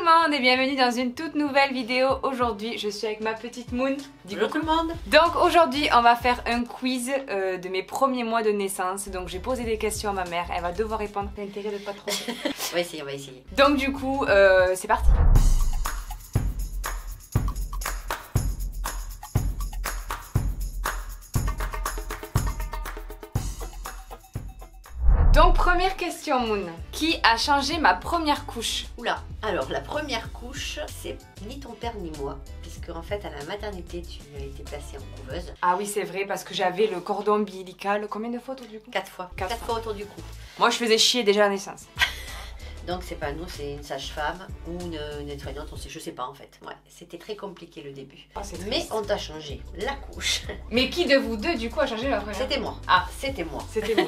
monde et bienvenue dans une toute nouvelle vidéo. Aujourd'hui je suis avec ma petite Moon. Bonjour tout le monde. Donc aujourd'hui on va faire un quiz de mes premiers mois de naissance. Donc j'ai posé des questions à ma mère, elle va devoir répondre. T'as intérêt de pas trop. On va essayer, on va essayer. Donc du coup c'est parti. Donc première question Moon, qui a changé ma première couche? Oula, alors la première couche, c'est ni ton père ni moi, puisque en fait à la maternité tu as été placée en couveuse. Ah oui c'est vrai parce que j'avais le cordon ombilical, combien de fois autour du cou? 4 fois. 4 fois autour du cou. Moi je faisais chier déjà à la naissance. Donc c'est pas nous, c'est une sage-femme ou une aide-soignante, je sais pas en fait. Ouais, c'était très compliqué le début. Oh, mais on t'a changé la couche. Mais qui de vous deux du coup a changé la première? C'était moi. Ah, c'était moi. c'était vous.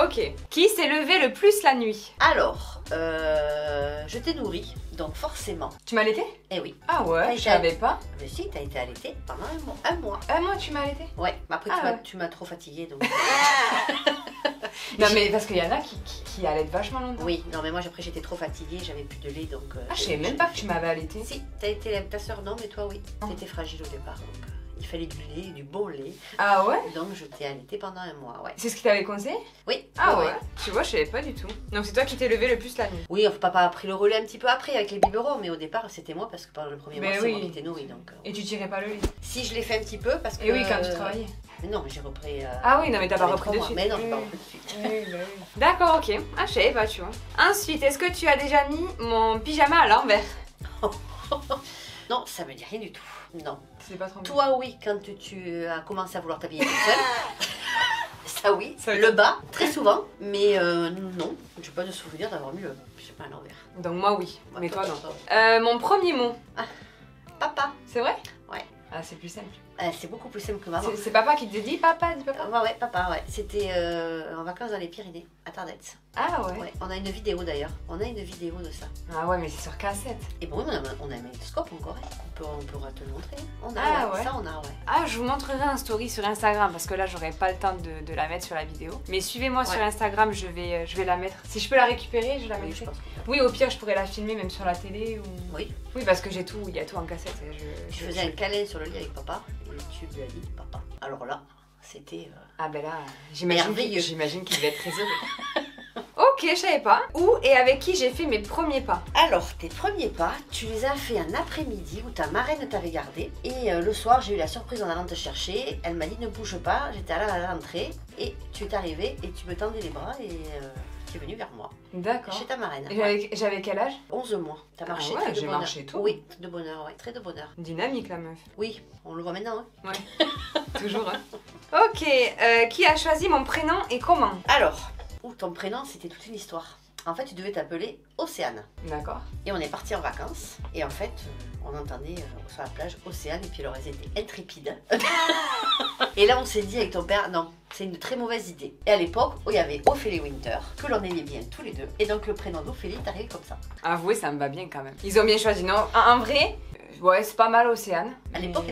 Ok. Qui s'est levé le plus la nuit? Alors, je t'ai nourrie, donc forcément. Tu m'as allaité? Eh oui. Ah ouais, je savais pas. Mais si, t'as été allaitée pendant un mois. Un mois. Un mois tu m'as allaité? Ouais, mais après Ah tu m'as trop fatiguée donc. Non mais parce qu'il y en a qui allaitent vachement longtemps. Oui, non mais moi après j'étais trop fatiguée, j'avais plus de lait donc... Ah je savais même pas que tu m'avais allaité. Si, t'as été ta soeur non mais toi oui. T'étais fragile au départ donc il fallait du lait, du bon lait. Ah ouais? Donc je t'ai allaitée pendant un mois, ouais. C'est ce qu'il t'avait conseillé? Oui. Ah ouais. Tu vois je savais pas du tout. Donc c'est toi qui t'es levé le plus la nuit? Oui, papa a pris le relais un petit peu après avec les biberons mais au départ c'était moi parce que pendant le premier mois c'est moi qui t'ai nourrie donc... Et tu tirais pas le lait? Si je l'ai fait un petit peu parce que... Et oui quand tu travaillais. Mais non mais j'ai repris... Ah oui non mais t'as pas repris de suite. Mais non j'ai pas repris de suite. Oui, bah oui. D'accord ok. Ah je savais pas tu vois. Ensuite est-ce que tu as déjà mis mon pyjama à l'envers? Non ça me dit rien du tout. Non. C'est pas trop. Toi oui quand tu as commencé à vouloir t'habiller toute seule. Ça oui, ça le bas, très souvent, mais non, j'ai pas de souvenir d'avoir mis le pyjama à l'envers. Donc moi oui, Ouais, mais toi non. Mon premier mot. Ah, papa. C'est vrai? Ouais. Ah c'est plus simple. C'est beaucoup plus simple que maman. C'est papa qui te dit papa, dis papa? Ouais, papa, ouais. C'était en vacances dans les Pyrénées, à Tardets. Ah ouais. Ouais. On a une vidéo d'ailleurs, on a une vidéo de ça. Ah ouais mais c'est sur cassette. Et bon, on a un magnétoscope encore, on pourra te le montrer. On a, Ah ouais. Ça on a, ouais. Ah je vous montrerai un story sur Instagram parce que là j'aurai pas le temps de la mettre sur la vidéo. Mais suivez-moi sur Instagram, je vais la mettre. Si je peux la récupérer, je la mettrai. Oui, je pense que... Oui au pire je pourrais la filmer même sur la télé ou... Oui. Oui parce que j'ai tout, il y a tout en cassette. Je faisais un câlin sur le lit avec papa et tu lui as dit papa. Alors là, c'était... Ah ben là, j'imagine qu'il devait être très heureux. Ok, je savais pas. Où et avec qui j'ai fait mes premiers pas? Alors, tes premiers pas, tu les as fait un après-midi où ta marraine t'avait gardé. Et le soir, j'ai eu la surprise en allant te chercher. Elle m'a dit ne bouge pas, j'étais à la rentrée. Et tu es arrivé et tu me tendais les bras et tu es venu vers moi. D'accord. Chez ta marraine. J'avais quel âge? 11 mois. T'as marché ouais, très de j'ai bonheur. marché tout. Oui, de bonheur, ouais, très de bonheur. Dynamique la meuf. Oui, on le voit maintenant. Hein. Ouais, toujours. Hein. Ok, qui a choisi mon prénom et comment? Alors, ton prénom, c'était toute une histoire. En fait, tu devais t'appeler Océane. D'accord. Et on est parti en vacances. Et en fait, on entendait sur la plage Océane. Et puis alors, elles étaient intrépides. Et là, on s'est dit avec ton père, non, c'est une très mauvaise idée. Et à l'époque, il y avait Ophélie Winter, que l'on aimait bien tous les deux. Et donc, le prénom d'Ophélie est arrivé comme ça. Avouez, ça me va bien quand même. Ils ont bien choisi, non? En vrai, ouais, c'est pas mal Océane. À l'époque,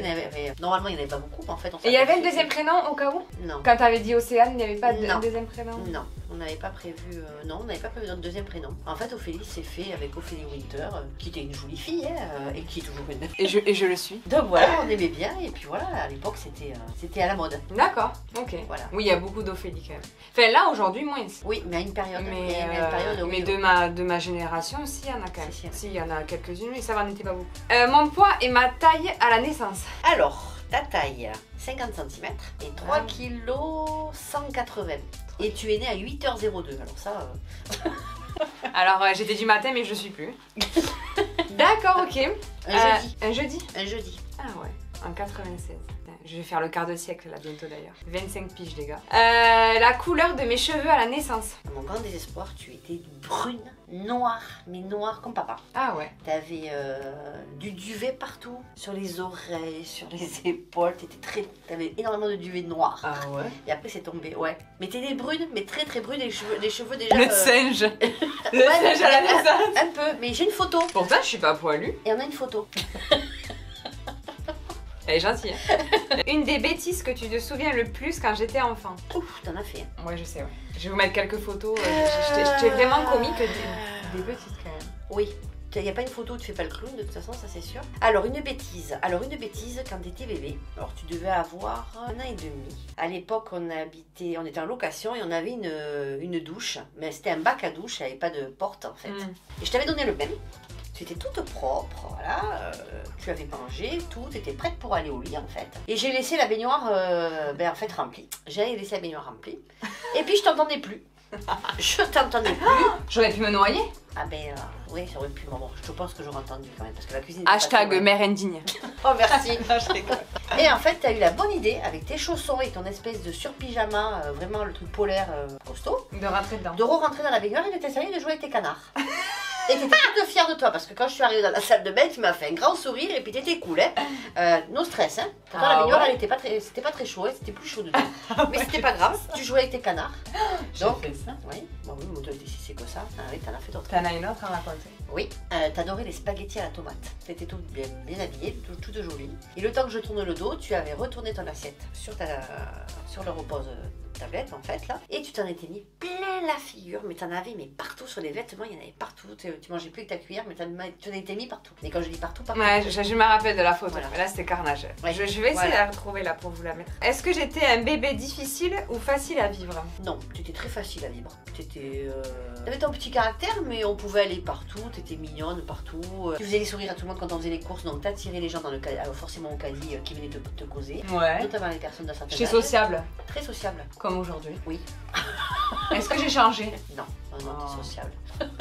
normalement, il n'y en avait pas beaucoup. Mais en fait, on Et il y avait un deuxième prénom au cas où? Non. Quand t'avais dit Océane, il n'y avait pas un deuxième prénom? Non. On n'avait pas prévu, non, on n'avait pas prévu notre deuxième prénom. En fait, Ophélie s'est fait avec Ophélie Winter, qui était une jolie fille, hein, et qui est toujours une. Et je le suis. Donc voilà, on aimait bien, et puis voilà, à l'époque, c'était à la mode. D'accord, ok. Voilà. Oui, il y a beaucoup d'Ophélie quand même. Enfin, là, aujourd'hui, moins. Oui, mais à une période. Mais de ma génération aussi, il y en a quand même. Si, il y en a quelques-unes, mais ça va, n'était pas beaucoup. Mon poids et ma taille à la naissance. Alors, ta taille, 50 cm, et 3 kg 180. Et tu es née à 8h02, alors ça... Alors, j'étais du matin, mais je suis plus. D'accord, ok. Un jeudi. Un jeudi? Un jeudi. Ah ouais, en 96. Je vais faire le quart de siècle là bientôt d'ailleurs. 25 piges les gars. La couleur de mes cheveux à la naissance. À mon grand désespoir, tu étais brune, noire, mais noire comme papa. Ah ouais. T'avais du duvet partout, sur les oreilles, sur les épaules. T'avais énormément de duvet noir. Ah ouais. Et après c'est tombé, ouais. Mais t'étais brune, mais très très brune, les cheveux déjà... Le singe. Le singe à la naissance. Un peu, mais j'ai une photo. Pourtant je suis pas poilue. Et on a une photo. Elle est gentille. Hein. Une des bêtises que tu te souviens le plus quand j'étais enfant. Ouf, t'en as fait. Hein. Ouais, je sais, ouais. Je vais vous mettre quelques photos. J'étais vraiment comique des petites quand même. Oui. Il n'y a pas une photo où tu fais pas le clown, de toute façon, ça c'est sûr. Alors, une bêtise. Quand tu étais bébé, alors tu devais avoir 1 an et demi. À l'époque, on était en location et on avait une douche. Mais c'était un bac à douche, il n'y avait pas de porte en fait. Et je t'avais donné le même. Tu étais toute propre, voilà. Tu avais mangé, tout. Tu étais prête pour aller au lit en fait. Et j'ai laissé la baignoire en fait remplie. J'ai laissé la baignoire remplie. Et puis je t'entendais plus. Je t'entendais plus. J'aurais pu me noyer. Ah oui, ça aurait pu, maman. Je pense que j'aurais entendu quand même, parce que la cuisine... Hashtag mère indigne. Oh, merci. Et en fait, t'as eu la bonne idée, avec tes chaussons et ton espèce de surpyjama, vraiment le truc polaire costaud, de rentrer dedans. De re-rentrer dans la baignoire et de t'essayer de jouer avec tes canards. Et t'étais toute fière de toi, parce que quand je suis arrivée dans la salle de bain, tu m'as fait un grand sourire et puis t'étais cool, hein. No stress, hein. Pourtant, la baignoire, c'était pas très chaud, hein. C'était plus chaud dedans. Mais c'était pas grave, tu jouais avec tes canards. Donc, fait ça. Oui, bon, oui, moi, si c'est que ça. Ah oui, t'en as fait d'autres. T'en as une autre à raconter? Oui, t'adorais les spaghettis à la tomate. T'étais toute bien habillée, toute jolie. Et le temps que je tourne le dos, tu avais retourné ton assiette sur le repose tablette en fait là. Et tu t'en étais mis plein la figure, mais t'en avais partout sur les vêtements, il y en avait partout. Tu mangeais plus que ta cuillère, mais tu en étais mis partout. Et quand je dis partout, partout. Ouais, je me rappelle de la photo. Voilà. Mais là c'était carnage. Ouais. Je vais essayer de la retrouver là pour vous la mettre. Est-ce que j'étais un bébé difficile ou facile à vivre? Non, tu étais très facile à vivre. T'avais ton petit caractère, mais on pouvait aller partout, t'étais mignonne partout. Tu faisais des sourires à tout le monde quand on faisait les courses, donc t'attirais les gens dans le forcément au caddie qui venaient te causer. Ouais. Notamment les personnes d'un certain âge. J'étais sociable. Très sociable. Comme aujourd'hui. Oui. Est-ce que j'ai changé? Non, t'es sociable.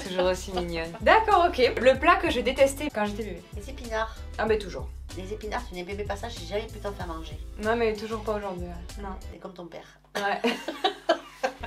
Toujours aussi mignonne. D'accord, ok. Le plat que je détestais quand j'étais bébé. Les épinards. Ah ben toujours. Les épinards, tu n'es bébé pas ça, j'ai jamais pu t'en faire manger. Non mais toujours pas aujourd'hui. Non. C'est comme ton père. Ouais.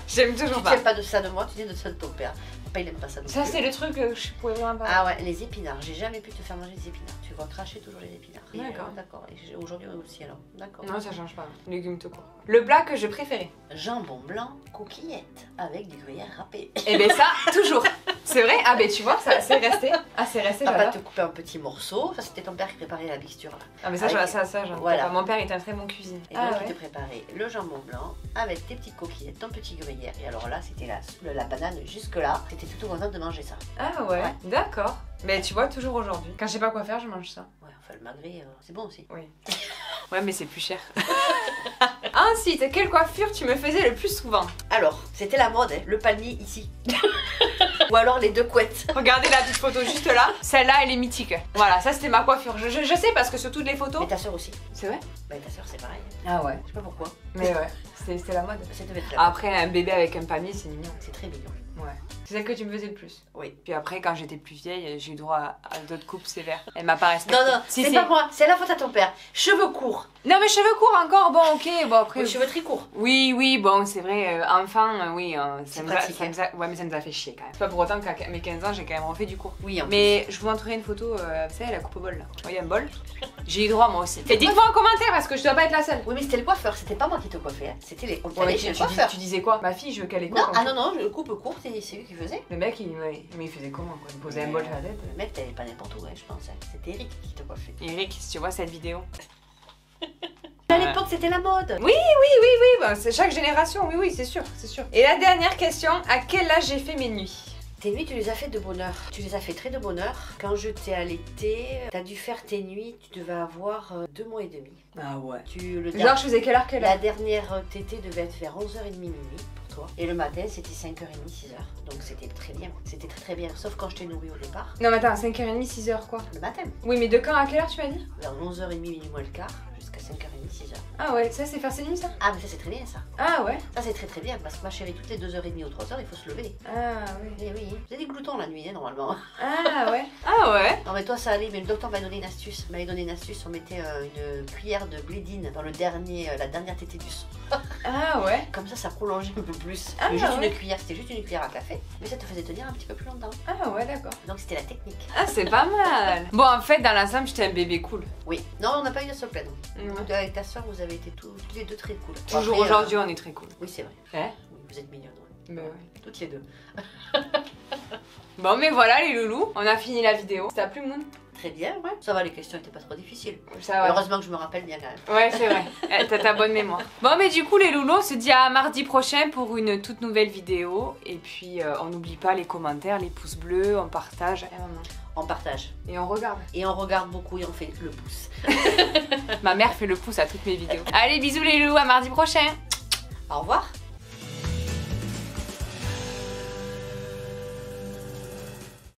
J'aime toujours pas. Tu n'aimes pas de ça de moi, tu viens de ça de ton père. Papa il aime pas ça. Ça c'est le truc que je pouvais vraiment pas. Ah ouais, les épinards, j'ai jamais pu te faire manger des épinards. Tu vas cracher toujours les épinards. D'accord. D'accord. Et aujourd'hui aussi alors. D'accord. Non ça change pas. Légumes tout court. Le plat que je préférais. Jambon blanc, coquillette, avec du gruyère râpé. Et ben ça, toujours. C'est vrai? Ah ben tu vois, ça c'est resté. Ah c'est resté, Papa j'adore. te coupait un petit morceau. Ça c'était ton père qui préparait la mixture là. Ah mais ça, j'adore. Voilà. Mon père est un très bon cuisinier. Et donc il te préparait le jambon blanc avec tes petites coquillettes, ton petit gruyère. Et alors là, c'était la banane jusque là. T'étais tout contente de manger ça. Ah ouais. D'accord. Mais tu vois, toujours aujourd'hui. Quand je sais pas quoi faire, je mange ça. Ouais, enfin le magret, c'est bon aussi. Oui. Ouais, mais c'est plus cher. Ensuite, quelle coiffure tu me faisais le plus souvent? Alors, c'était la mode, hein, le palmier ici. Ou alors les deux couettes. Regardez la petite photo juste là. Celle-là, elle est mythique. Voilà, ça c'était ma coiffure. Je sais parce que sur toutes les photos. Mais ta soeur aussi. C'est vrai? Bah ta soeur c'est pareil. Ah ouais. Je sais pas pourquoi. Mais ouais, c'est la mode. Ça devait être la mode. Après, un bébé avec un palmier, c'est mignon. C'est très mignon. Ouais. C'est celle que tu me faisais le plus. Oui. Puis après, quand j'étais plus vieille, j'ai eu droit à d'autres coupes sévères. Elle m'a pas respectée. Non, c'est pas moi, c'est la faute à ton père. Cheveux courts. Non, mais cheveux courts encore, bon, ok. Bon, après. Cheveux très courts. Oui, bon, c'est vrai, enfant, oui. C'est pratique. Ouais, mais ça nous a fait chier quand même. C'est pas pour autant qu'à mes 15 ans, j'ai quand même refait du court. Oui, mais je vous montrerai une photo, vous savez, la coupe au bol là. Vous voyez un bol? J'ai eu droit moi aussi. Et dites-moi en commentaire parce que je dois pas être la seule. Oui, mais c'était le coiffeur, c'était pas moi qui te coiffais. Hein. C'était les. Ouais, tu disais quoi? Ma fille, je veux qu'elle ait quoi? Non, je coupe court, c'est lui qui faisait. Le mec, mais il faisait comment quoi? Il posait un bol sur la tête. Le mec, t'avais pas n'importe où, je pense. C'était Eric qui te coiffait. Eric, si tu vois cette vidéo. À l'époque, c'était la mode. Oui, bah, c'est chaque génération, oui, c'est sûr. Et la dernière question, à quel âge j'ai fait mes nuits? Tes nuits, tu les as fait de bonne heure. Tu les as fait très de bonne heure. Quand je t'ai allaité, t'as dû faire tes nuits, tu devais avoir 2 mois et demi. Ah ouais. Genre, je faisais quelle heure La dernière tétée devait être vers 11h30 minuit pour toi. Et le matin, c'était 5h30, 6h. Donc c'était très bien. C'était très bien, sauf quand je t'ai nourri au départ. Non, mais attends, 5h30, 6h quoi? Le matin. Oui, mais de quand à quelle heure tu m'as dit? Vers 11h30 minuit moins le quart, jusqu'à 5h30, 6h. Ah ouais, ça c'est faire ses nuits ça? Ah, mais ça c'est très bien ça. Ah ouais. Ça c'est très bien, parce que ma chérie, toutes les 2h30 ou 3h, il faut se lever. Ah oui. Eh oui, vous avez des gloutons la nuit, hein, normalement. Ah ouais. Ah ouais. Non mais toi ça allait, mais le docteur m'a donné une astuce. Il m'avait donné une astuce, on mettait une cuillère de blédine dans la dernière tétée du sang. Ah ouais. Comme ça prolongeait un peu plus. Ah, juste ouais. une cuillère, c'était juste une cuillère à café, mais ça te faisait tenir un petit peu plus longtemps. Ah ouais, d'accord. Donc c'était la technique. Ah, c'est pas mal. Bon, en fait, dans l'ensemble, j'étais un bébé cool. Oui. Non, on n'a pas eu de se plaindre. Ouais. Avec ta soeur, vous avez été tous les deux très cool. Toujours Après, aujourd'hui, on est très cool. Oui, c'est vrai. Hein? Oui, vous êtes mignonnes. Ouais. Bah ouais. Toutes les deux. Bon, mais voilà les loulous, on a fini la vidéo. Ça t'a plu, Moon? Très bien, ouais. Ça va, les questions n'étaient pas trop difficiles. Ça va. Heureusement que je me rappelle bien quand même. Ouais, c'est vrai. T'as ta bonne mémoire. Bon, mais du coup, les loulous, on se dit à mardi prochain pour une toute nouvelle vidéo. Et puis, on n'oublie pas les commentaires, les pouces bleus, on partage. on partage. Et on regarde. Et on regarde beaucoup et on fait le pouce. Ma mère fait le pouce à toutes mes vidéos. Allez, bisous les loups, à mardi prochain. Au revoir.